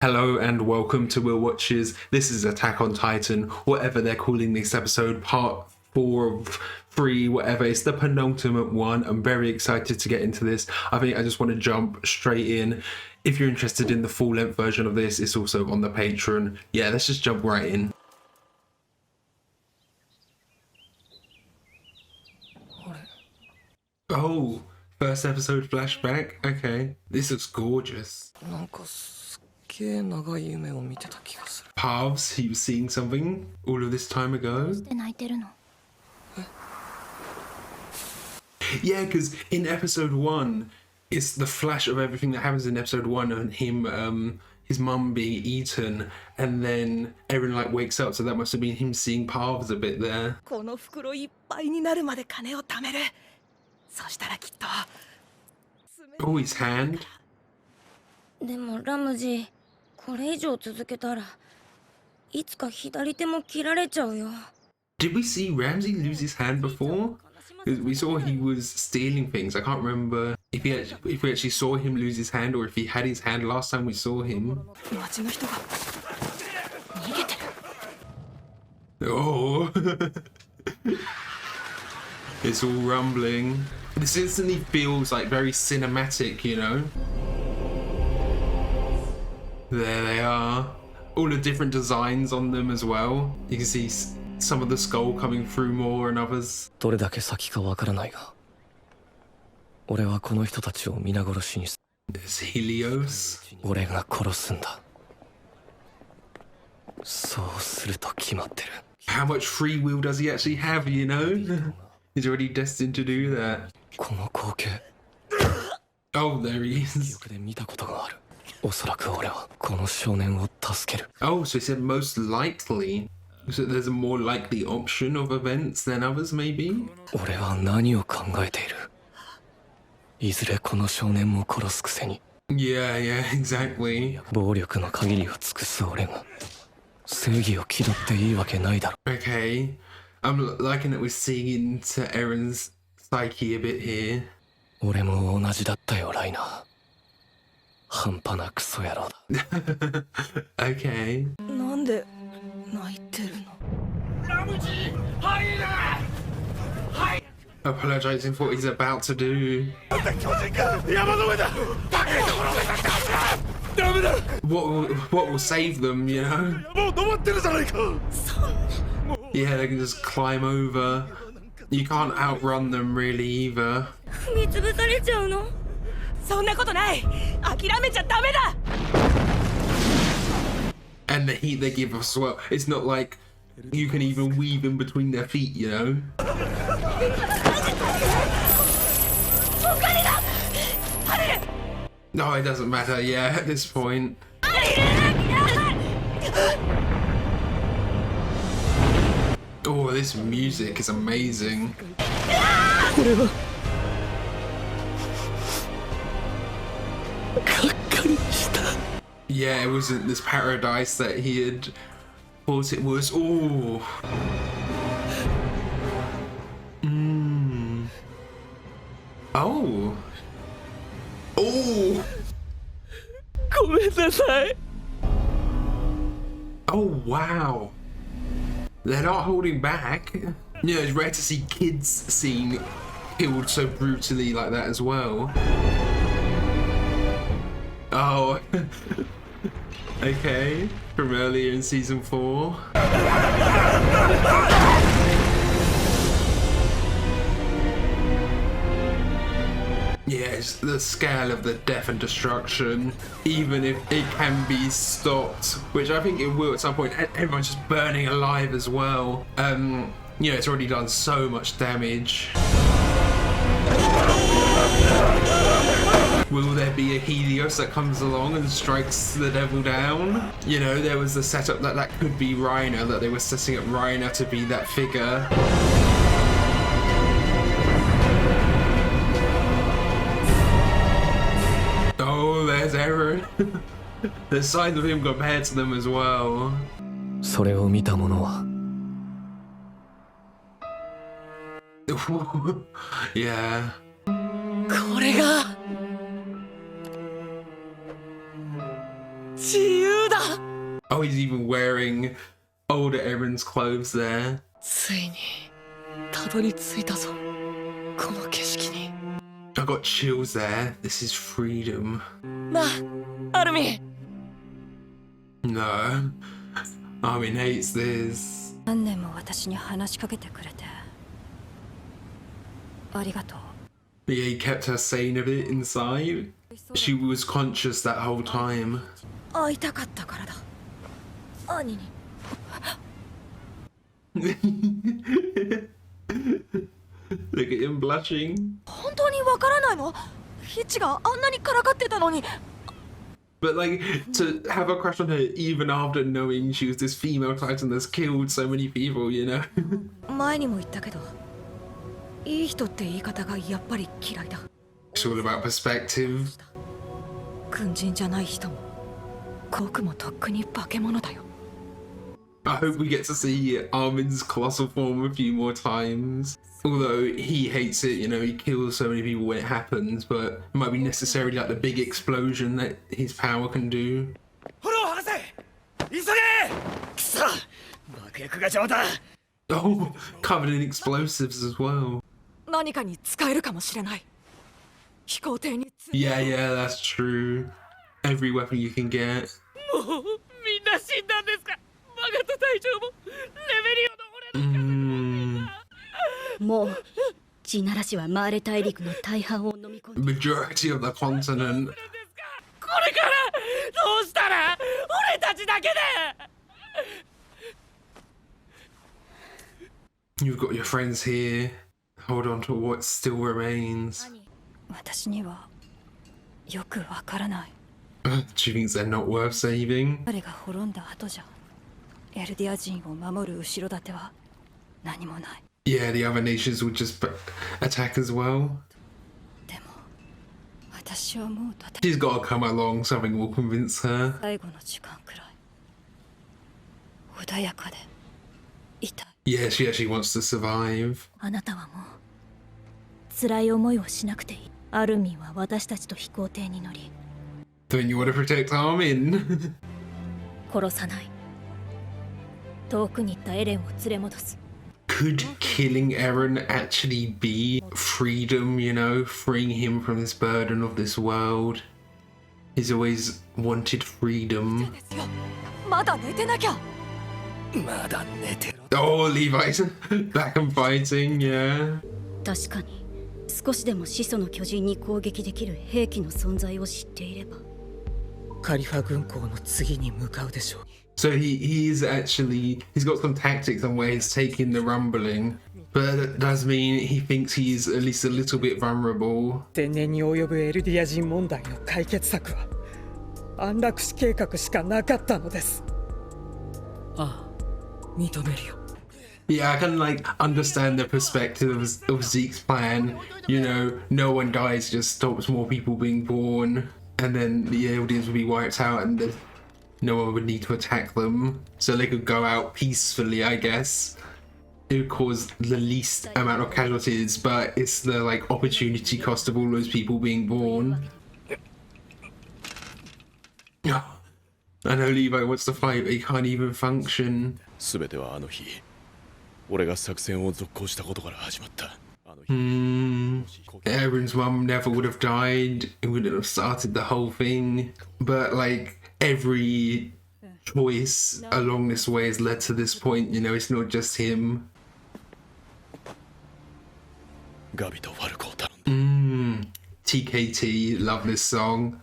Hello and welcome to Will Watches. This is Attack on Titan, whatever they're calling this episode, part 4 of 3, whatever. It's the penultimate one. I'm very excited to get into this. I think I just want to jump straight in. If you're interested in the full-length version of this, it's also on the Patreon. Yeah, let's just jump right in. Oh, first episode flashback? Okay. This looks gorgeous. Paths, he was seeing something all of this time ago. Yeah, because in episode 1, it's the flash of everything that happens in episode 1 and him, his mum being eaten, and then Eren like wakes up, so that must have been him seeing Paths a bit there. Oh, his hand. でもラムジー、これ以上続けたらいつか左手も切られちゃうよ。 Did we see Ramsey lose his hand before? Because we saw he was stealing things. I can't remember if we actually saw him lose his hand or if he had his hand last time we saw him. Oh. It's all rumbling. This instantly feels like very cinematic, you know? There they are. All the different designs on them as well. You can see some of the skull coming through more and others. どれだけ先かわからないが、俺はこの人たちを皆殺しにす。 There's Helios. 俺が殺すんだ。そうすると決まってる。 How much free will does he actually have, you know? He's already destined to do that. この光景。 Oh, there he 記 is. 憶で見たことがある。おそらく俺はこの少年を助ける。 Oh, so he said most likely. So there's a more likely option of events than others, maybe? 俺は何を考えている。いずれこの少年も殺すくせに。 Yeah, yeah, exactly. 暴力の限りを尽くす俺が正義を気取っていいわけないだろ。 Okay. I'm liking that we're seeing into Eren's psyche a bit here. 俺も同じだったよ、ライナー。半端なクソ野郎だ。Okay. なんで泣いてるの？ Apologizing for what he's about to do. What will save them, you know? Yeah, they can just climb over. You can't outrun them really either. 踏み潰されちゃうの？そんなことない。諦めちゃダメだ。 And the heat they give us as well. It's not like you can even weave in between their feet, you know? No, it doesn't matter, yeah, at this point. Oh, this music is amazing. Yeah, it wasn't this paradise that he had thought it was. Oh. Oh. Oh. ごめんなさい。 Oh, wow. They're not holding back. You know, it's rare to see kids seen killed so brutally like that as well. Oh. Okay. From earlier in season 4. Yes, the scale of the death and destruction, even if it can be stopped, which I think it will at some point. Everyone's just burning alive as well. You know, it's already done so much damage. Will there be a Helios that comes along and strikes the devil down? You know, there was the setup that could be Reiner, that they were setting up Reiner to be that figure. Oh, there's Eren. There's signs of him compared to them as well. それを見た者は Yeah. これが自由だ。 Oh, he's even wearing older Erin's clothes there. ついにたどり着いたぞ、この景色に。 I got chills there. This is freedom. なあ、アルミン。 No. Armin hates this. 何年も私に話しかけてくれてありがとう。 Yeah, he kept her sane a bit inside. She was conscious that whole time. 会いたかったからだ。兄に。 Look at him blushing. 本当にわからないの？ヒッチがあんなにからかってたのに。 But like, to have a crush on her even after knowing she was this female titan that's killed so many people, you know? 前にも言ったけど、いい人って言い方がやっぱり嫌いだ。 It's all about perspective. 軍人じゃない人も、僕もとっくに化け物だよ。 I hope we get to see Armin's colossal form a few more times. Although he hates it, you know, he kills so many people when it happens, but it might be necessarily like the big explosion that his power can do. フォロー博士、急げ。くそ、爆薬が邪魔だ。 Oh, covered in explosives as well. 何かに使えるかもしれない。飛行艇に。 Yeah, yeah, that's true. Every weapon you can get. もうみんな死んだんですか。マガト隊長もレベリオの俺の。もう地ならしはマーレ大陸の大半を飲み込んで。 Majority of the continent. これからどうしたら俺たちだけで。 You've got your friends here. Hold on to what still remains. 私にはよくわからない。 She thinks they're not worth saving. 彼が滅んだ後じゃ、エルディア人を守る後ろ盾は何もない。 Yeah, the other nations would just attack as well. でも私はもう She's got to come along. Something will convince her. 最後の時間くらい穏やかでいたい。 Yeah, she actually wants to survive. あなたはもう辛い思いをしなくていい。アルミンは私たちと飛行艇に乗り。 Don't you want to protect Armin? 殺さない。遠くに行ったエレンを連れ戻す。 Could killing Eren actually be freedom, you know, freeing him from this burden of this world? He's always wanted freedom. まだ寝てなきゃ。まだ寝てろ。 Oh, Levi's back and fighting, yeah. 確かに少しでも始祖の巨人に攻撃できる兵器の存在を知っていれば。カリファ軍港の次に向かうでしょう。 So he's got some tactics on where he's taking the rumbling, but that does mean he thinks he's at least a little bit vulnerable. 天然に及ぶエルディア人問題の解決策は安楽死計画しかなかったのです。ああ、認めるよ。 Yeah, I can like understand the perspective of Zeke's plan. You know, no one dies, just stops more people being born, and then the Eldians will be wiped out, and no one would need to attack them, so they could go out peacefully, I guess. It would cause the least amount of casualties, but it's the like opportunity cost of all those people being born. I know Levi wants to fight, but he can't even function. 全てはあの日俺が作戦を続行したことから始まった。 Eren's mum never would have died. It wouldn't have started the whole thing. But like every choice along this way has led to this point. You know, it's not just him. ガビとファルコを頼んだ。 TKT, love this song.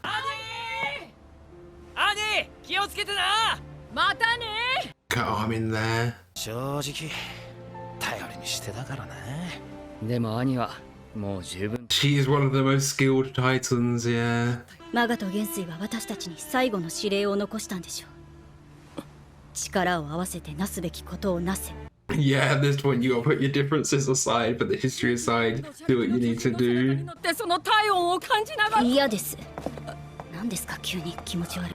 兄、気をつけてな。またね。 Got Armin there. 正直頼りにしてたからな。でも兄はもう十分。 She is one of the most skilled titans, yeah. マガと元帥は私たちに最後の指令を残したんでしょう。力を合わせてなすべきことをなせ。 Yeah, at this point you gotta put your differences aside, put the history aside, do what you need to do. でその体温を感じながら。嫌です。何ですか急に気持ち悪い。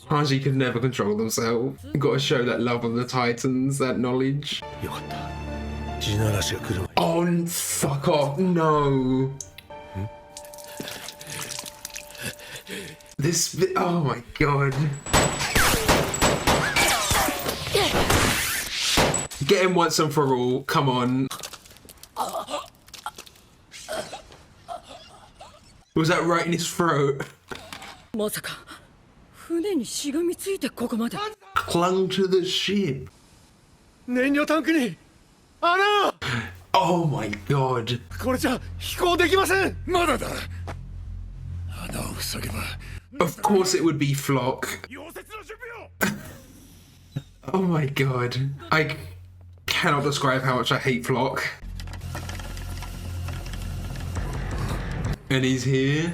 Hanji could never control themselves. Gotta show that love of the titans, that knowledge. よかった。地ならしが来る前。 Oh, fuck off, no. This bit, oh my god. Get him once and for all, come on. Was that right in his throat? まさか船にしがみついてここまで。 Clung to the ship. 燃料タンクに穴。 Oh my god. これじゃ飛行できません。まだだ。穴を塞げば。 Of course it would be Flock. 溶接の準備を。 Oh my god. I cannot describe how much I hate Flock. And he's here.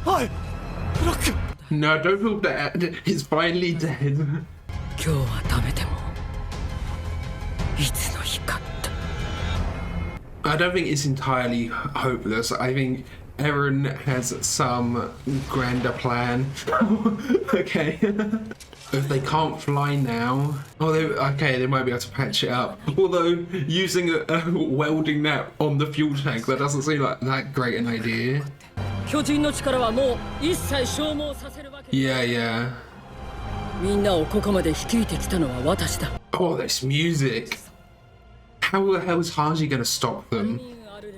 はい。フロック。 No, don't feel bad. He's finally dead. 今日はダメでもいつの日かって。 I don't think it's entirely hopeless. I think Eren has some grander plan. Okay. If they can't fly now, they might be able to patch it up. Although using a welding nap on the fuel tank, that doesn't seem like that great an idea. 巨人の力はもう一切消耗させるわけ。 Yeah. みんなをここまで率いてきたのは私だ。 Oh, this music. How the hell is Hanji gonna stop them?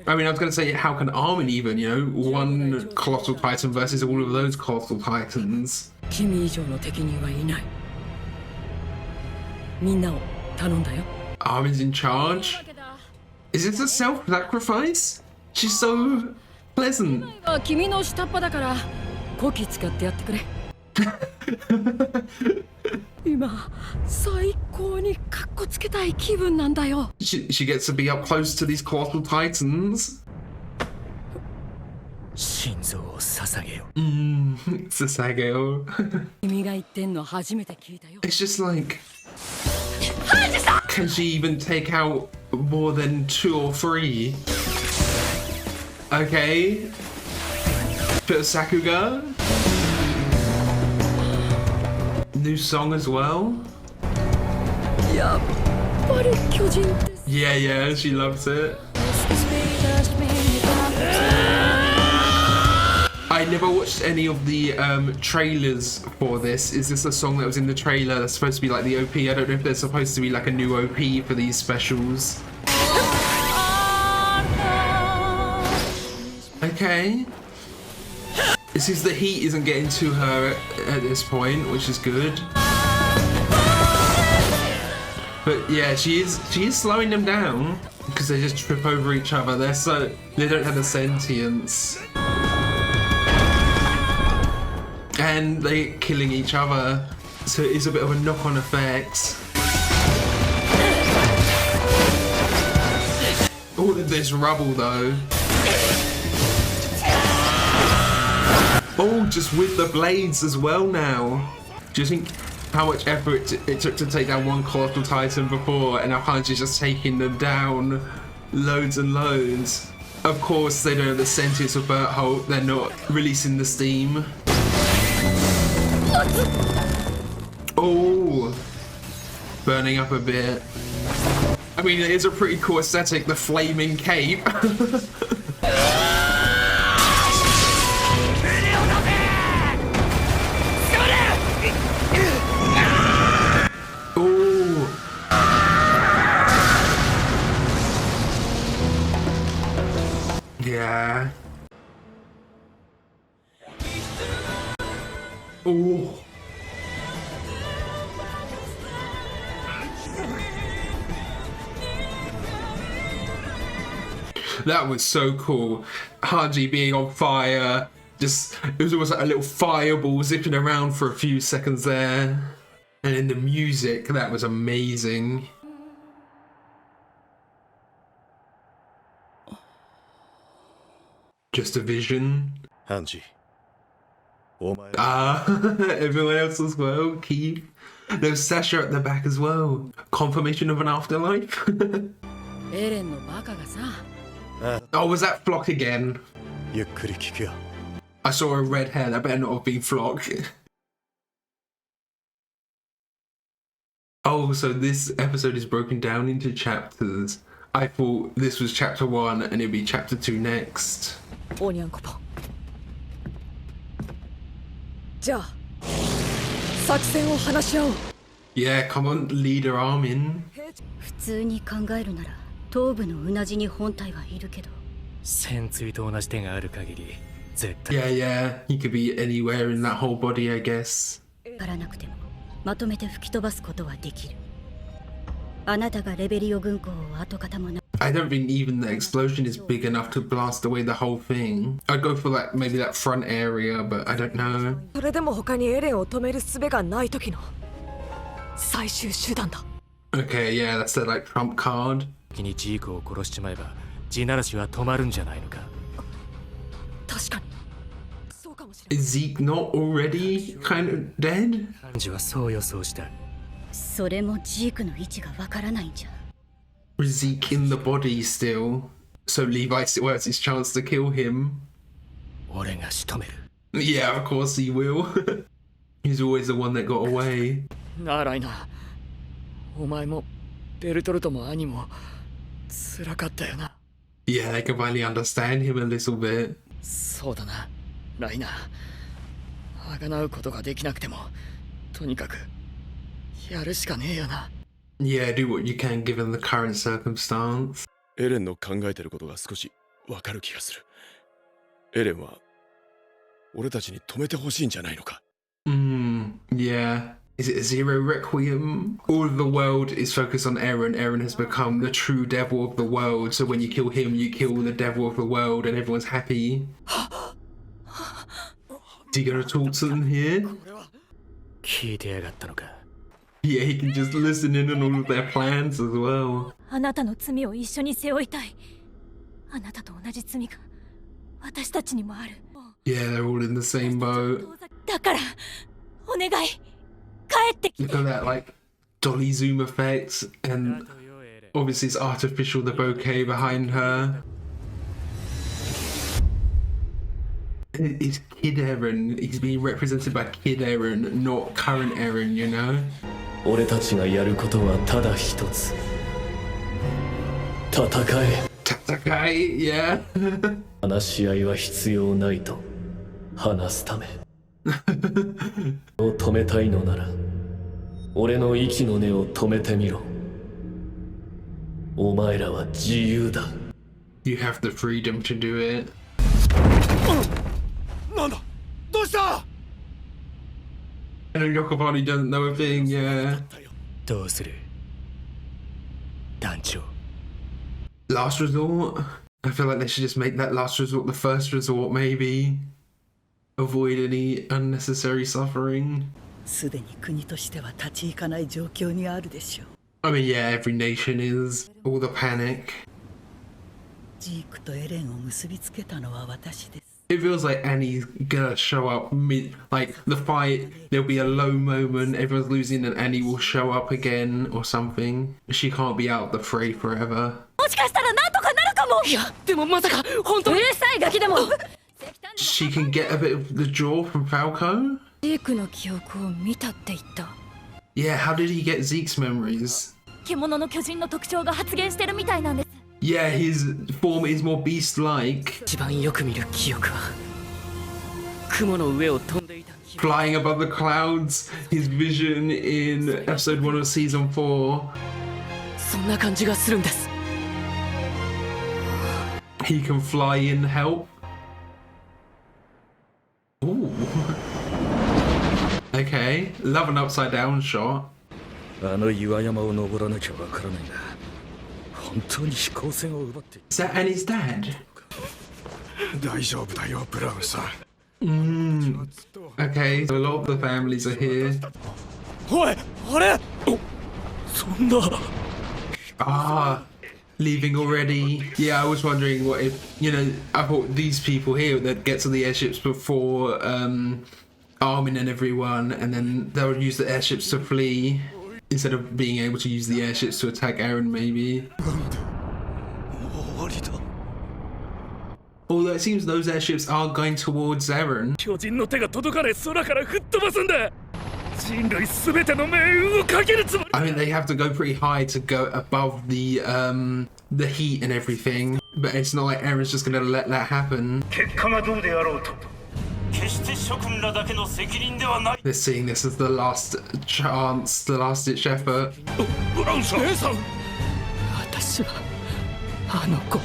I mean, I was gonna say, how can Armin even, one Colossal Titan versus all of those Colossal Titans? 君以上の敵人はいない。みんなを頼んだよ。 Armin's in charge? Is this a self-sacrifice? She's so pleasant. 君の下っ端だからこき使ってやってくれ。今最高にカッコつけたい気分なんだよ。 She gets to be up close to these Colossal Titans. 心臓を捧げよ。 Sasageo. 君が言ってんの初めて聞いたよ。 It's just like... Can she even take out more than 2 or 3? Okay. Bit of Sakuga. New song as well. やっぱり巨人です。 Yeah, she loves it. I never watched any of the trailers for this. Is this a song that was in the trailer that's supposed to be like the OP? I don't know if there's supposed to be like a new OP for these specials. Okay. It seems the heat isn't getting to her at this point, which is good. But yeah, she is slowing them down because they just trip over each other. They don't have the sentience. And they're killing each other, so it is a bit of a knock-on effect. All of this rubble though. Oh, just with the blades as well now. Do you think how much effort it took to take down one Colossal Titan before, and now Hanji's just taking them down loads and loads? Of course, they don't have the sentience of Berthold. They're not releasing the steam. Oh, burning up a bit. I mean, it is a pretty cool aesthetic, the flaming cape. Oh. Yeah. Oh. That was so cool. Hanji being on fire. It was almost like a little fireball zipping around for a few seconds there. And in the music, that was amazing. Just a vision. Hanji. Everyone else as well. Keith. There's Sasha at the back as well. Confirmation of an afterlife. エレンのバカがさ。 Oh, was that Flock again? ゆっくり聞くよ。 I saw a red hair. That better not have been Flock. Oh, so this episode is broken down into chapters. I thought this was chapter 1 and it'd be chapter 2 next. おにゃんこぽん。じゃあ作戦を話し合おう。 Yeah, come on, leader Armin. 普通に考えるなら頭部のうなじに本体はいるけど、潜水と同じ手がある限り絶対 Yeah, yeah, he could be anywhere in that whole body, I guess. わからなくてもまとめて吹き飛ばすことはできる。あなたがレベリオ軍港を跡形もな I don't think even the explosion is big enough to blast away the whole thing. I'd go for like maybe that front area, but I don't know. それでも他にエレンを止める術がない時の最終手段だ。 Okay, yeah, that's their like trump card. 先にジークを殺しちまえば地ならしは止まるんじゃないのか。確かにそうかもしれない。 Is Zeke not already kind of dead? 判事はそう予想した。それもジークの位置がわからないんじゃ。 Is Zeke in the body still? So Levi still has his chance to kill him. 俺が仕留める。 Yeah, of course he will. He's always the one that got away. なあライナー、お前もベルトルトも兄も辛かったよな。 Yeah, I can finally understand him a little bit. そうだな、ライナー。贖うことができなくても、とにかくやるしかねえよな。 Yeah, do what you can given the current circumstance. エレンの考えてることが少しわかる気がする。エレンは俺たちに止めてほしいんじゃないのか。 Yeah. Is it a Zero Requiem? All of the world is focused on Eren. Eren has become the true devil of the world. So when you kill him, you kill the devil of the world and everyone's happy. Do you gonna talk to them here? 聞いてやがったのか。 Yeah, he can just listen in on all of their plans as well. あなたの罪を一緒に背負いたい。あなたと同じ罪が私たちにもある。 Yeah, they're all in the same boat. だからお願い帰ってきて。 Look at that, like, dolly zoom effects. And obviously it's artificial, the bouquet behind her. It's Kid Eren. He's being represented by Kid Eren, not current Eren, you know? 俺たちがやることはただ一つ。戦え。 Tatakai, yeah. 話し合いは必要ないと話すため。を止めたいのなら、俺の息の根を止めてみろ。お前らは自由だ。 You have the freedom to do it. なんだ、どうした？ And Yokobani doesn't know a thing, yeah. どうする？団長。 Last resort? I feel like they should just make that last resort the first resort, maybe. Avoid any unnecessary suffering. すでに国としては立ち行かない状況にあるでしょう。 I mean, yeah, every nation is. All the panic. ジークとエレンを結びつけたのは私です。 It feels like Annie's gonna show up mid, like the fight, there'll be a low moment, everyone's losing and Annie will show up again or something. She can't be out of the fray forever. もしかしたらなんとかなるかも。いや、でもまさか本当に。うるさいガキでも。 She can get a bit of the jaw from Falco? ジークの記憶を見たって言った。 Yeah, how did he get Zeke's memories? 獣の巨人の特徴が発現してるみたいなんです。 Yeah, his form is more beast-like. 一番よく見る記憶は雲の上を飛んでいた記憶。 Flying above the clouds, his vision in episode 1 of season 4. そんな感じがするんです。 He can fly in help. Ooh. Okay, love an upside down shot. あの岩山を登らなきゃわからないが、本当に飛行船を奪って。 Is that Annie's dad? 大丈夫だよ、ブラウンさん。 Okay, so a lot of the families are here. おい、あれ？そんな。 Ah, leaving already. Yeah, I was wondering what if, you know, I thought these people here that get to the airships before Armin and everyone, and then they'll use the airships to flee instead of being able to use the airships to attack Eren, maybe. 終わりだ。 Although it seems those airships are going towards Eren. 巨人の手が届かない空から吹っ飛ばすんだ。人類すべての命運をかけるつもり。 I mean, they have to go pretty high to go above the the heat and everything, but it's not like Eren's just gonna let that happen. 結果がどうであろうと決して諸君らだけの責任ではない They're seeing this as the last chance, the last ditch effort. ブラウンさん姉さん私はあの子を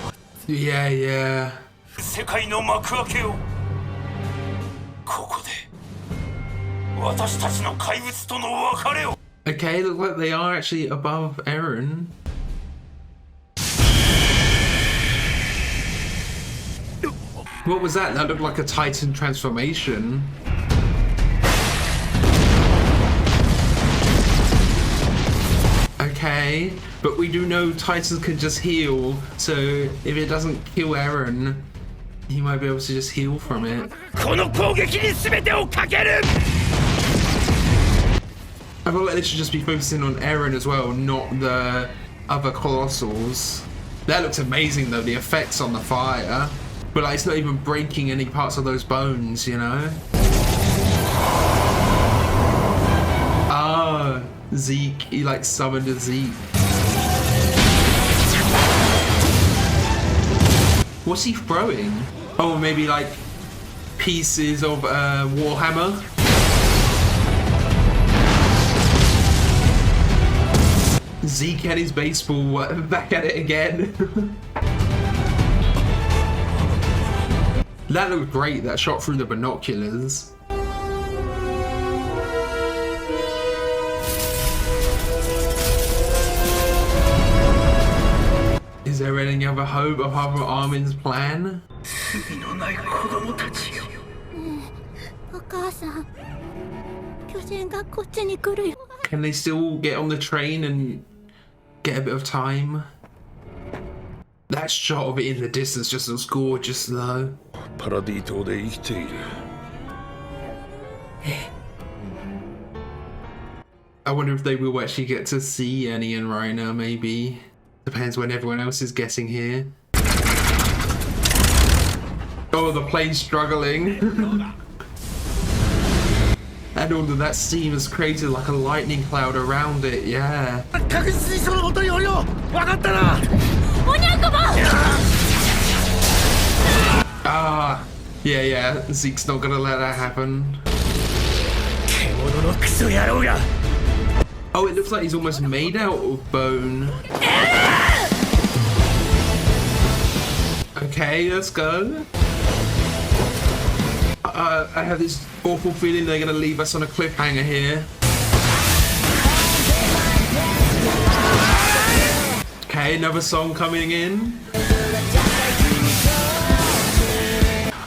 Yeah, yeah. 世界の幕開けをここで私たちの怪物との別れを Okay, look like they are actually above Eren. What was that? That looked like a Titan transformation. Okay, but we do know Titans can just heal, so if it doesn't kill Eren, he might be able to just heal from it. この攻撃に全てをかける I feel like they should just be focusing on Eren as well, not the other Colossals. That looks amazing though, the effects on the fire. But like, it's not even breaking any parts of those bones, you know? Ah, Zeke, he like summoned a Zeke. What's he throwing? Oh, maybe like pieces of Warhammer? Zeke had his baseball back at it again. That looked great, that shot through the binoculars. Is there any other hope apart from Armin's plan? 罪のない子供たちよお母さん巨人がこっちに来るよ Can they still get on the train and get a bit of time? That shot of it in the distance just looks gorgeous though. パラディ島で生きている I wonder if they will actually get to see Annie and Reiner, maybe. Depends when everyone else is getting here. Oh, the plane's struggling. And all of that steam has created like a lightning cloud around it, yeah. 確実にそのことにおるよ分かったな Ah, yeah, yeah. Zeke's not gonna let that happen. 獣のクソ野郎が Oh, it looks like he's almost made out of bone. Okay, let's go. I have this awful feeling they're gonna leave us on a cliffhanger here. Okay, another song coming in.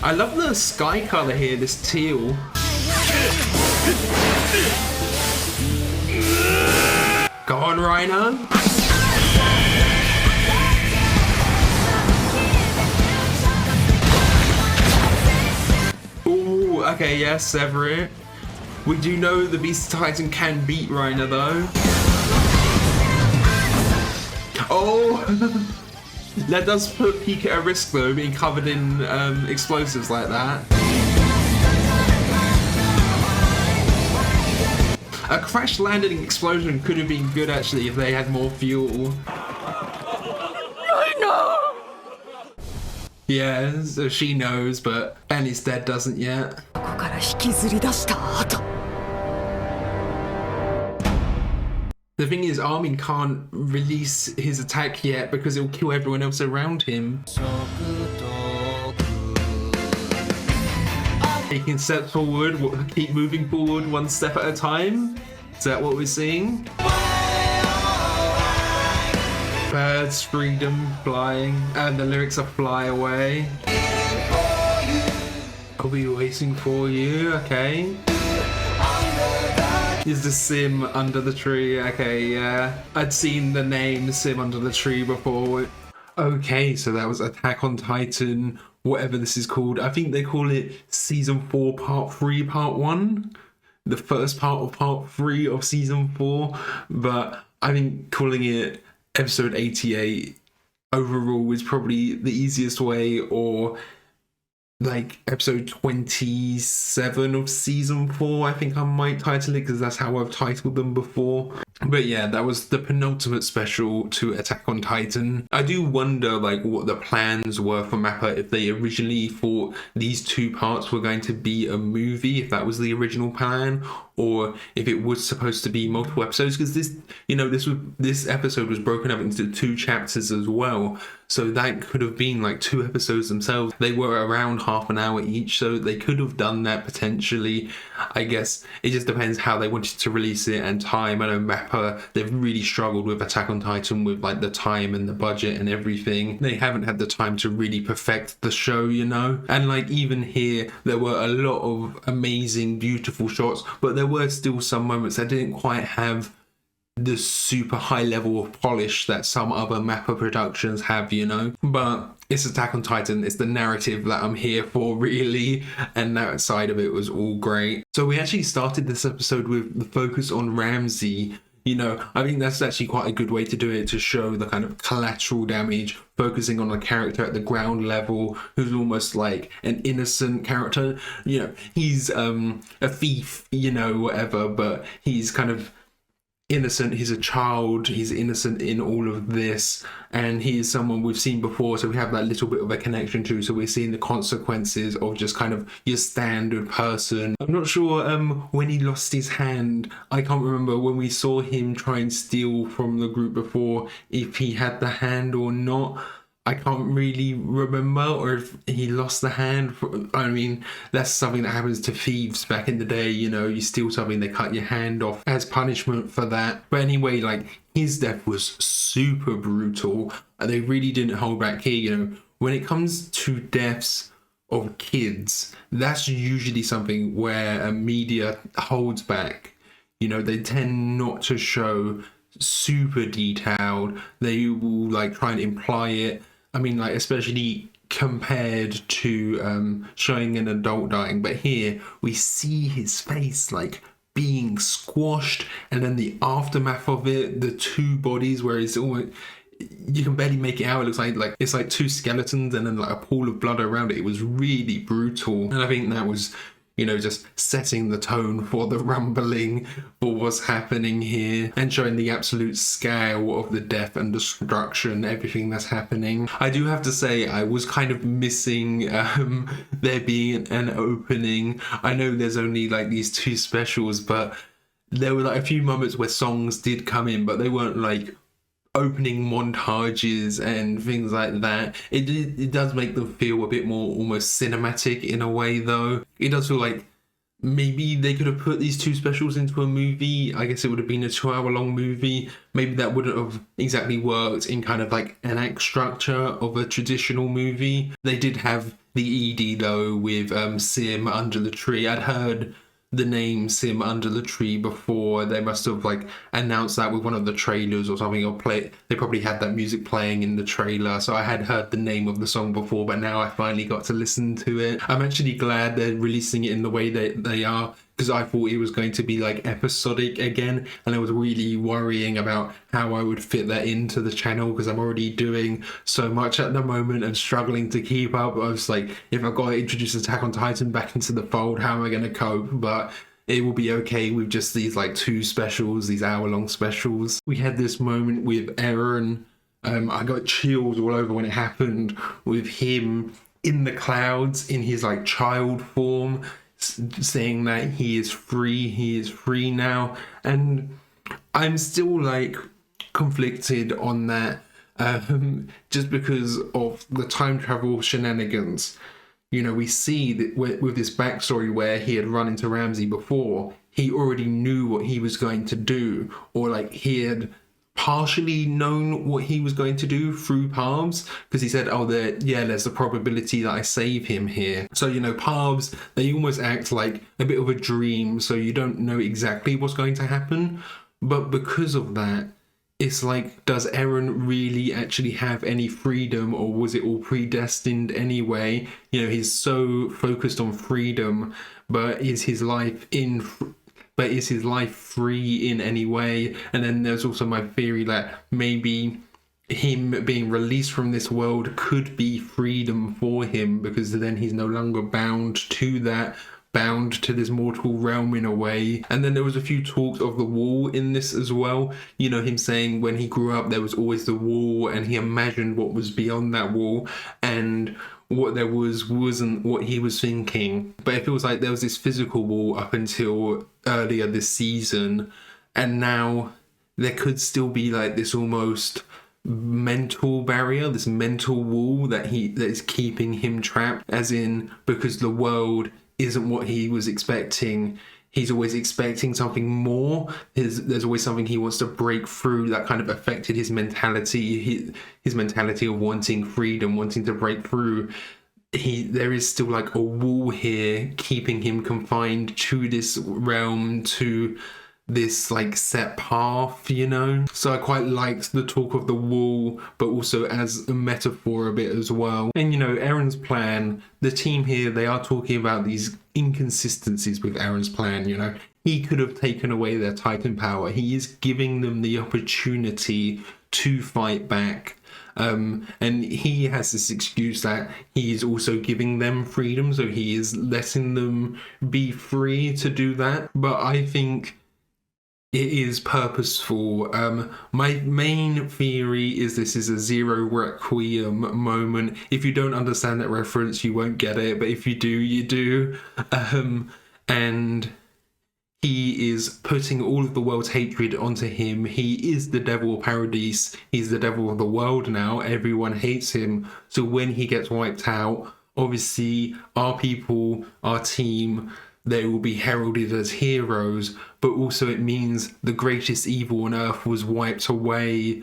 I love the sky color here, this teal. Go on, Reiner. Ooh, okay, yeah, sever it. We do know the Beast Titan can beat Reiner, though. Oh! That does put Pika at risk, though, being covered in explosives like that. A crash landing explosion could have been good, actually, if they had more fuel. Yeah, so she knows, but Annie's dead doesn't yet. ここから引きずり出した後 The thing is, Armin can't release his attack yet because it'll kill everyone else around him. He can step forward, keep moving forward one step at a time. Is that what we're seeing? Birds, freedom, flying, and the lyrics are fly away. I'll be waiting for you, okay. Is the Sim under the tree? Okay, yeah. I'd seen the name Sim under the tree before. Okay, so that was Attack on Titan, whatever this is called. I think they call it Season 4 Part 3 Part 1. The first part of Part 3 of Season 4. But I think calling it Episode 88 overall is probably the easiest way, or like episode 27 of season 4, I think I might title it, because that's how I've titled them before. But yeah, that was the penultimate special to Attack on Titan. I do wonder like what the plans were for Mappa, if they originally thought these 2 parts were going to be a movie, if that was the original plan, or if it was supposed to be multiple episodes, because this episode was broken up into 2 chapters as well, so that could have been like 2 episodes themselves. They were around half an hour each, so they could have done that potentially. I guess it just depends how they wanted to release it and time. I know Mappa, they've really struggled with Attack on Titan with like the time and the budget and everything. They haven't had the time to really perfect the show, and like even here there were a lot of amazing beautiful shots, but there were still some moments that didn't quite have the super high level of polish that some other Mappa productions have, but it's Attack on Titan, it's the narrative that I'm here for really, and that side of it was all great. So we actually started this episode with the focus on Ramsey. I think that's actually quite a good way to do it, to show the kind of collateral damage, focusing on a character at the ground level who's almost like an innocent character. He's a thief, whatever, but he's kind of innocent. He's a child, he's innocent in all of this, and he is someone we've seen before, so we have that little bit of a connection to. So we're seeing the consequences of just kind of your standard person. I'm not sure when he lost his hand, I can't remember when we saw him try and steal from the group before, if he had the hand or not. I can't really remember, or if he lost the hand. I mean, that's something that happens to thieves back in the day, you steal something, they cut your hand off as punishment for that. But anyway, like, his death was super brutal, and they really didn't hold back here. When it comes to deaths of kids, that's usually something where media holds back. They tend not to show super detailed. They will like try and imply it. I mean, like, especially compared to showing an adult dying, but here we see his face like being squashed, and then the aftermath of it, the 2 bodies where it's almost, you can barely make it out. It looks like it's like 2 skeletons and then like a pool of blood around it. It was really brutal, and I think that was just setting the tone for the rumbling for what's happening here, and showing the absolute scale of the death and destruction, everything that's happening. I do have to say, I was kind of missing there being an opening. I know there's only like these 2 specials, but there were like a few moments where songs did come in, but they weren't like opening montages and things like that. It does make them feel a bit more almost cinematic in a way, though. It does feel like maybe they could have put these 2 specials into a movie. I guess it would have been a 2-hour-long movie. Maybe that wouldn't have exactly worked in kind of like an act structure of a traditional movie. They did have the ED though with Sim Under the Tree. I'd heard the name Sim Under the Tree before. They must have like announced that with one of the trailers or something, or they probably had that music playing in the trailer, so I had heard the name of the song before, but now I finally got to listen to it. I'm actually glad they're releasing it in the way that they are, because I thought it was going to be like episodic again, and I was really worrying about how I would fit that into the channel, because I'm already doing so much at the moment and struggling to keep up. I was like, if I've got to introduce Attack on Titan back into the fold, how am I going to cope? But it will be okay with just these like 2 specials, these hour-long specials. We had this moment with Eren. I got chills all over when it happened, with him in the clouds in his like child form, saying that he is free now. And I'm still like conflicted on that, just because of the time travel shenanigans. We see that with this backstory where he had run into Ramsey before, he already knew what he was going to do, or like he had partially known what he was going to do through Parbs, because he said, there's a probability that I save him here. So Parbs, they almost act like a bit of a dream, so you don't know exactly what's going to happen. But because of that, it's like, does Eren really actually have any freedom, or was it all predestined anyway? He's so focused on freedom, but is his life free in any way? And then there's also my theory that maybe him being released from this world could be freedom for him, because then he's no longer bound to this mortal realm in a way. And then there was a few talks of the wall in this as well. You know, him saying when he grew up there was always the wall, and he imagined what was beyond that wall, and what there wasn't what he was thinking. But it feels like there was this physical wall up until earlier this season, and now there could still be like this almost mental barrier, this mental wall that is keeping him trapped, as in, because the world isn't what he was expecting. He's always expecting something more. There's always something he wants to break through that kind of affected his mentality, his mentality of wanting freedom, wanting to break through. There is still like a wall here keeping him confined to this realm, to this like set path, you know. So I quite liked the talk of the wall, but also as a metaphor a bit as well. And you know, Eren's plan, the team here, they are talking about these inconsistencies with Eren's plan. You know, he could have taken away their Titan power. He is giving them the opportunity to fight back. And he has this excuse that he is also giving them freedom, so he is letting them be free to do that. But I think it is purposeful. My main theory is this is a Zero Requiem moment. If you don't understand that reference, you won't get it, but if you do, you do. And he is putting all of the world's hatred onto him. He is the devil of Paradise. He's the devil of the world now. Everyone hates him. So when he gets wiped out, obviously our people, our team, they will be heralded as heroes, but also it means the greatest evil on earth was wiped away.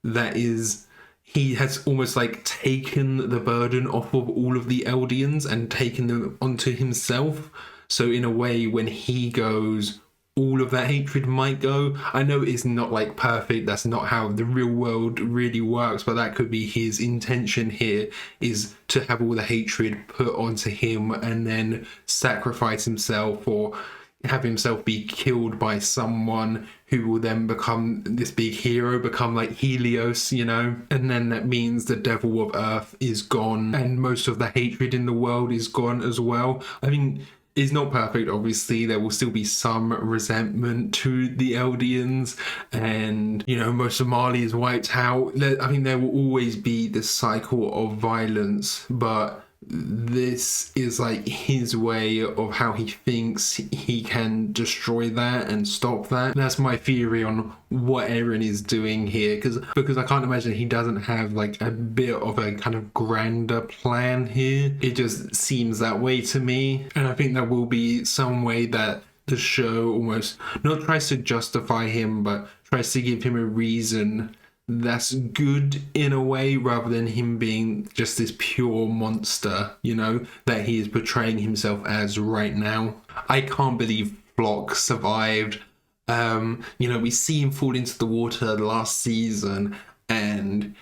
That is, he has almost like taken the burden off of all of the Eldians and taken them onto himself. So in a way, when he goes, all of that hatred might go. I know it's not like perfect, that's not how the real world really works, but that could be his intention here, is to have all the hatred put onto him and then sacrifice himself, or have himself be killed by someone who will then become this big hero, become like Helios, you know. And then that means the devil of Earth is gone and most of the hatred in the world is gone as well. I mean, it's not perfect, obviously. There will still be some resentment to the Eldians, and you know, most of Mali is wiped out. I mean, there will always be this cycle of violence, but this is like his way of how he thinks he can destroy that and stop that. That's my theory on what Eren is doing here, because I can't imagine he doesn't have like a bit of a kind of grander plan here. It just seems that way to me, and I think there will be some way that the show almost not tries to justify him, but tries to give him a reason that's good in a way, rather than him being just this pure monster, you know, that he is portraying himself as right now. I can't believe Floch survived. You know, we see him fall into the water last season, and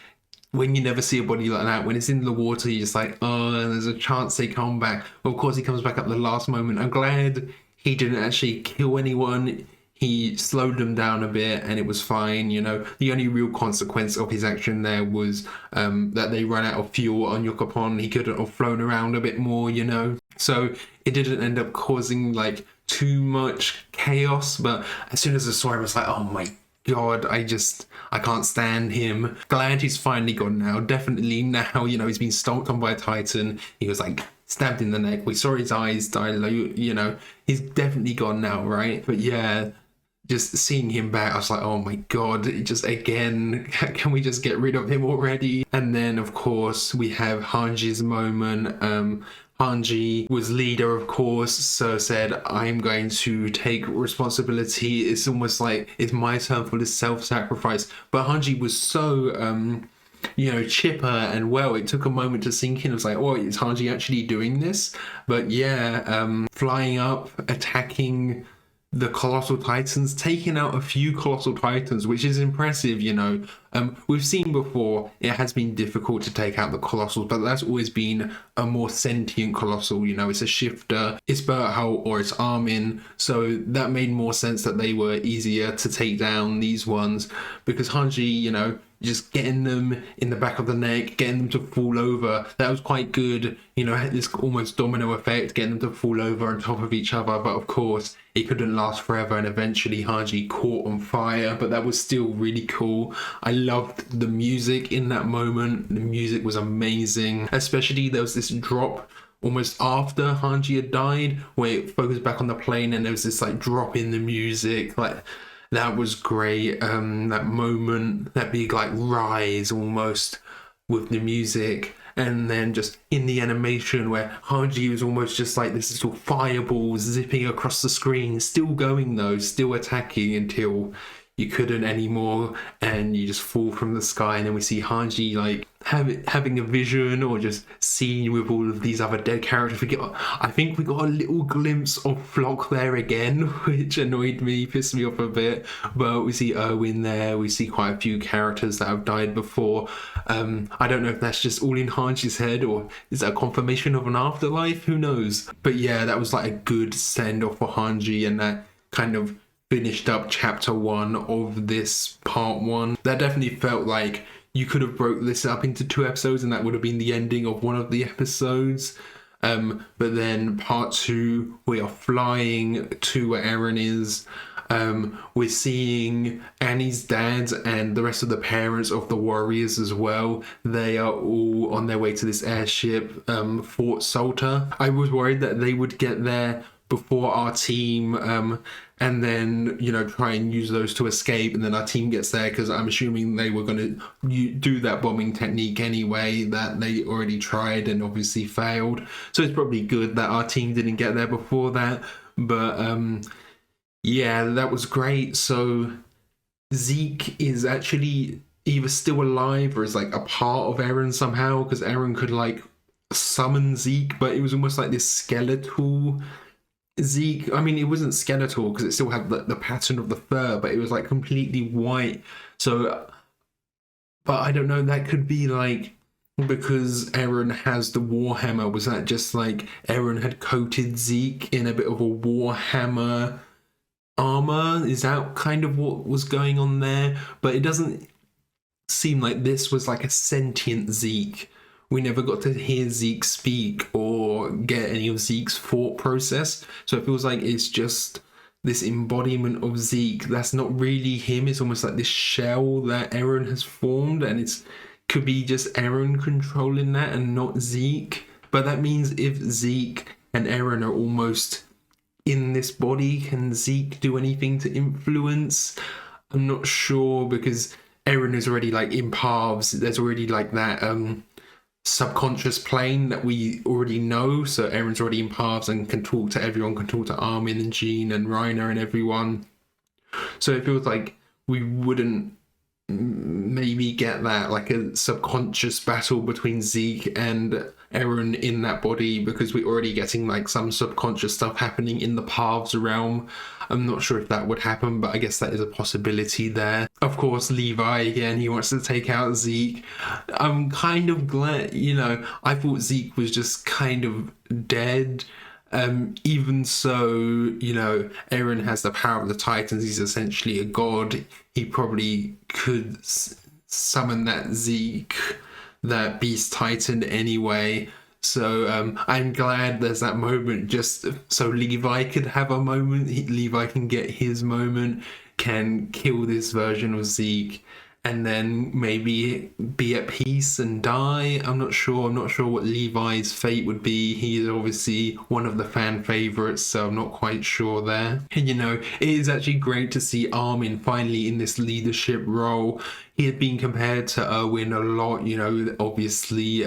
when you never see a body like that, when it's in the water, you're just like, oh, there's a chance they come back. Of course, he comes back at the last moment. I'm glad he didn't actually kill anyone. He slowed them down a bit and it was fine, you know. The only real consequence of his action there was that they ran out of fuel on Yukopon. He couldn't have flown around a bit more, you know. So it didn't end up causing like too much chaos, but as soon as I saw him, I was like, oh my god, I can't stand him. Glad he's finally gone now. Definitely now, you know, he's been stomped on by a Titan. He was like stabbed in the neck. We saw his eyes dilate, you know. He's definitely gone now, right? But yeah, just seeing him back, I was like, oh my god, just again, can we just get rid of him already? And then, of course, we have Hanji's moment. Hanji was leader, of course, so said, I'm going to take responsibility. It's almost like it's my turn for this self-sacrifice. But Hanji was so, you know, chipper and well, it took a moment to sink in. It was like, oh, is Hanji actually doing this? But yeah, flying up, attacking the Colossal Titans, taking out a few Colossal Titans, which is impressive, you know. We've seen before, it has been difficult to take out the Colossals, but that's always been a more sentient Colossal, you know. It's a shifter, it's Berthold or it's Armin, so that made more sense that they were easier to take down, these ones, because Hanji, you know, just getting them in the back of the neck, getting them to fall over. That was quite good. You know, had this almost domino effect, getting them to fall over on top of each other. But of course, it couldn't last forever, and eventually Hanji caught on fire. But that was still really cool. I loved the music in that moment. The music was amazing. Especially there was this drop almost after Hanji had died, where it focused back on the plane, and there was this like drop in the music. Like, that was great. That moment, that big like rise almost with the music, and then just in the animation where Hanji was almost just like this little fireball zipping across the screen, still going though, still attacking until you couldn't anymore, and you just fall from the sky. And then we see Hanji like having a vision, or just seeing with all of these other dead characters. I think we got a little glimpse of Flock there again, which annoyed me, pissed me off a bit. But we see Erwin there, we see quite a few characters that have died before. I don't know if that's just all in Hanji's head, or is that a confirmation of an afterlife? Who knows? But yeah, that was like a good send off for Hanji, and that kind of finished up chapter 1 of this part 1. That definitely felt like you could have broke this up into 2 episodes, and that would have been the ending of one of the episodes. But then part 2, we are flying to where Eren is. We're seeing Annie's dad and the rest of the parents of the warriors as well. They are all on their way to this airship, Fort Salter. I was worried that they would get there before our team, and then, you know, try and use those to escape, and then our team gets there, because I'm assuming they were going to do that bombing technique anyway that they already tried and obviously failed. So it's probably good that our team didn't get there before that. But yeah, that was great. So Zeke is actually either still alive or is like a part of Eren somehow, because Eren could like summon Zeke, but it was almost like this skeletal Zeke. I mean, it wasn't skeletal because it still had the pattern of the fur, but it was like completely white. So, but I don't know, that could be like because Eren has the Warhammer. Was that just like Eren had coated Zeke in a bit of a Warhammer armor? Is that kind of what was going on there? But it doesn't seem like this was like a sentient Zeke. We never got to hear Zeke speak or get any of Zeke's thought process. So it feels like it's just this embodiment of Zeke. That's not really him. It's almost like this shell that Eren has formed, and it's could be just Eren controlling that and not Zeke. But that means if Zeke and Eren are almost in this body, can Zeke do anything to influence? I'm not sure, because Eren is already like in paths. There's already like that subconscious plane that we already know. So Eren's already in paths and can talk to everyone, can talk to Armin and Jean and Reiner and everyone. So it feels like we wouldn't maybe get that, like a subconscious battle between Zeke and Eren in that body, because we're already getting like some subconscious stuff happening in the paths realm. I'm not sure if that would happen, but I guess that is a possibility there. Of course, Levi again, he wants to take out Zeke. I'm kind of glad, you know, I thought Zeke was just kind of dead. Even so, you know, Eren has the power of the Titans. He's essentially a god. He probably could summon that Zeke, that Beast Titan anyway. So I'm glad there's that moment, just so Levi could have a moment. Levi can get his moment, can kill this version of Zeke, and then maybe be at peace and die. I'm not sure what Levi's fate would be. He is obviously one of the fan favorites, so I'm not quite sure there. And you know, it is actually great to see Armin finally in this leadership role. He had been compared to Erwin a lot, you know, obviously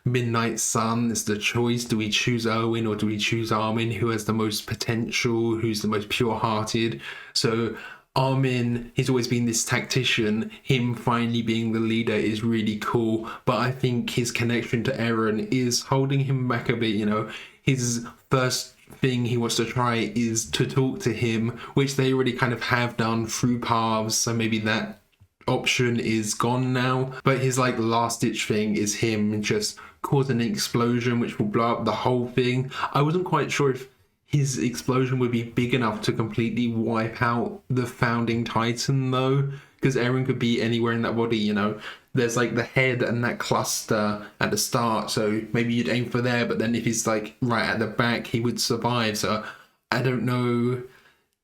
Midnight Sun is the choice. Do we choose Erwin or do we choose Armin? Who has the most potential? Who's the most pure-hearted? So Armin, he's always been this tactician. Him finally being the leader is really cool, but I think his connection to Eren is holding him back a bit. You know, his first thing he wants to try is to talk to him, which they already kind of have done through paths, so maybe that option is gone now. But his like last ditch thing is him just causing an explosion which will blow up the whole thing. I wasn't quite sure if his explosion would be big enough to completely wipe out the founding Titan though, because Eren could be anywhere in that body, you know. There's like the head and that cluster at the start, so maybe you'd aim for there, but then if he's like right at the back, he would survive. So I don't know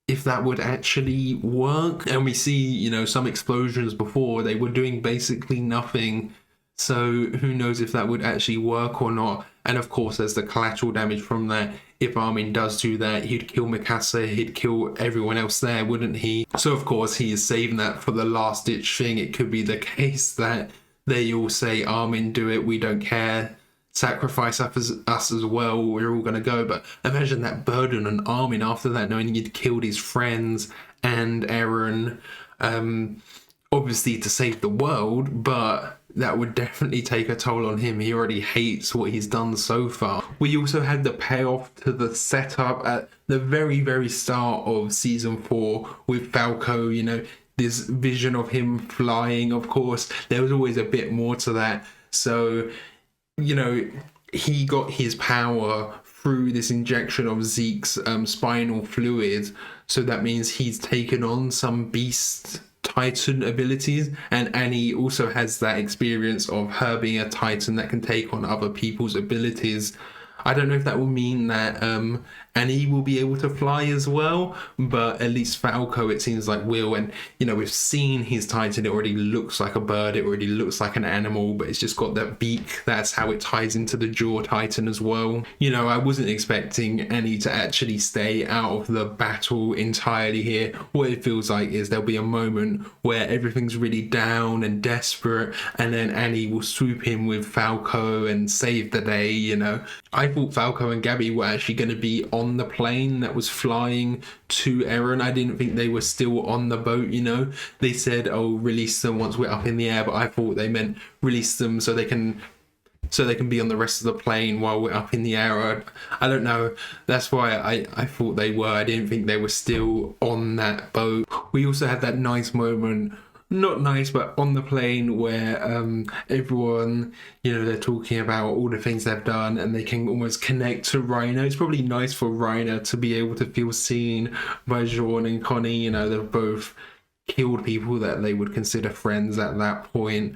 if that would actually work. And we see, you know, some explosions before, they were doing basically nothing. So who knows if that would actually work or not. And of course, there's the collateral damage from that. If Armin does do that, he'd kill Mikasa, he'd kill everyone else there, wouldn't he? So of course, he is saving that for the last ditch thing. It could be the case that they all say, Armin, do it, we don't care. Sacrifice us as well, we're all going to go. But imagine that burden on Armin after that, knowing he'd killed his friends and Eren, obviously to save the world, but that would definitely take a toll on him. He already hates what he's done so far. We also had the payoff to the setup at the very, very start of season 4 with Falco, you know, this vision of him flying. Of course, there was always a bit more to that. So, you know, he got his power through this injection of Zeke's spinal fluid. So that means he's taken on some beast Titan abilities, and Annie also has that experience of her being a Titan that can take on other people's abilities. I don't know if that will mean that Annie will be able to fly as well, but at least Falco, it seems like, will. And, you know, we've seen his Titan. It already looks like a bird. It already looks like an animal, but it's just got that beak. That's how it ties into the jaw Titan as well. You know, I wasn't expecting Annie to actually stay out of the battle entirely here. What it feels like is there'll be a moment where everything's really down and desperate, and then Annie will swoop in with Falco and save the day, you know. I thought Falco and Gabby were actually going to be on the plane that was flying to Eren. I didn't think they were still on the boat, you know. They said, oh, release them once we're up in the air, but I thought they meant release them so they can be on the rest of the plane while we're up in the air. I don't know. That's why I thought they were. I didn't think they were still on that boat. We also had that nice moment, not nice, but on the plane where everyone, you know, they're talking about all the things they've done and they can almost connect to Reiner. It's probably nice for Reiner to be able to feel seen by Jean and Connie. You know, they've both killed people that they would consider friends at that point.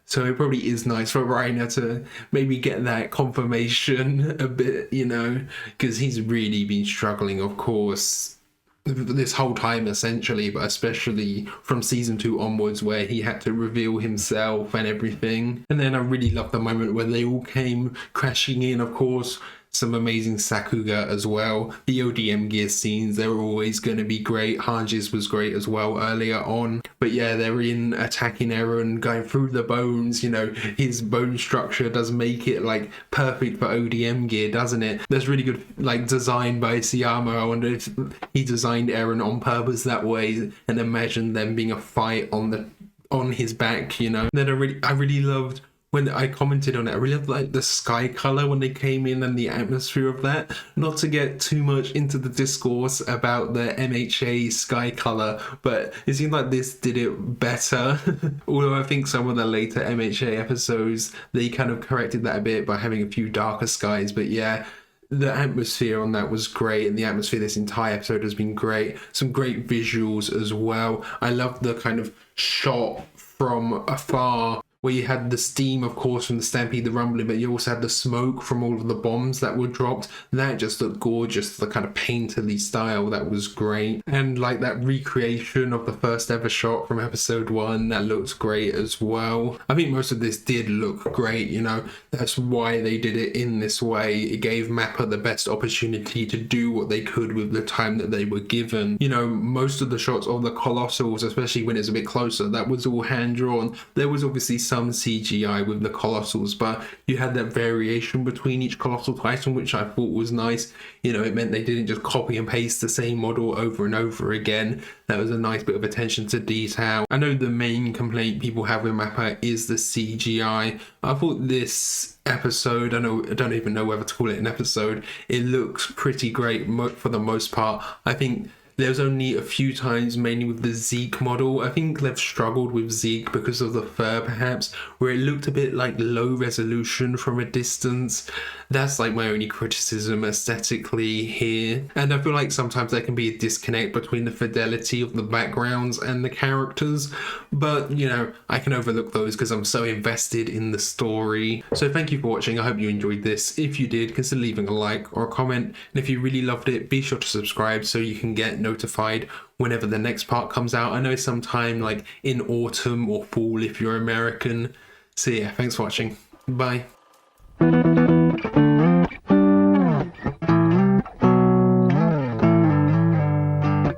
So it probably is nice for Reiner to maybe get that confirmation a bit, you know, because he's really been struggling, of course, this whole time essentially, but especially from season 2 onwards, where he had to reveal himself and everything. And then I really loved the moment when they all came crashing in. Of course, some amazing Sakuga as well. The ODM gear scenes, they're always going to be great. Hanji's was great as well earlier on. But yeah, they're in attacking Eren, going through the bones. You know, his bone structure does make it like perfect for ODM gear, doesn't it? There's really good like design by Siyama. I wonder if he designed Eren on purpose that way, and imagine them being a fight on his back, you know. Then I really loved when I commented on it. I really liked the sky color when they came in and the atmosphere of that. Not to get too much into the discourse about the MHA sky color, but it seemed like this did it better. Although I think some of the later MHA episodes, they kind of corrected that a bit by having a few darker skies. But yeah, the atmosphere on that was great, and the atmosphere this entire episode has been great. Some great visuals as well. I love the kind of shot from afar, where you had the steam, of course, from the stampede, the rumbling, but you also had the smoke from all of the bombs that were dropped. That just looked gorgeous, the kind of painterly style, that was great. And like that recreation of the first ever shot from episode 1, that looks great as well. I think most of this did look great, you know. That's why they did it in this way. It gave Mappa the best opportunity to do what they could with the time that they were given. You know, most of the shots of the Colossals, especially when it's a bit closer, that was all hand-drawn. There was obviously some CGI with the Colossals, but you had that variation between each Colossal Titan, which I thought was nice. You know, it meant they didn't just copy and paste the same model over and over again. That was a nice bit of attention to detail. I know the main complaint people have with Mappa is the CGI. I thought this episode, I don't even know whether to call it an episode, it looks pretty great for the most part. I think There was only a few times, mainly with the Zeke model. I think they've struggled with Zeke because of the fur, perhaps, where it looked a bit like low resolution from a distance. That's like my only criticism aesthetically here. And I feel like sometimes there can be a disconnect between the fidelity of the backgrounds and the characters. But, you know, I can overlook those because I'm so invested in the story. So thank you for watching. I hope you enjoyed this. If you did, consider leaving a like or a comment. And if you really loved it, be sure to subscribe so you can get notified whenever the next part comes out. I know it's sometime like in autumn or fall if you're American. So yeah, thanks for watching. Bye.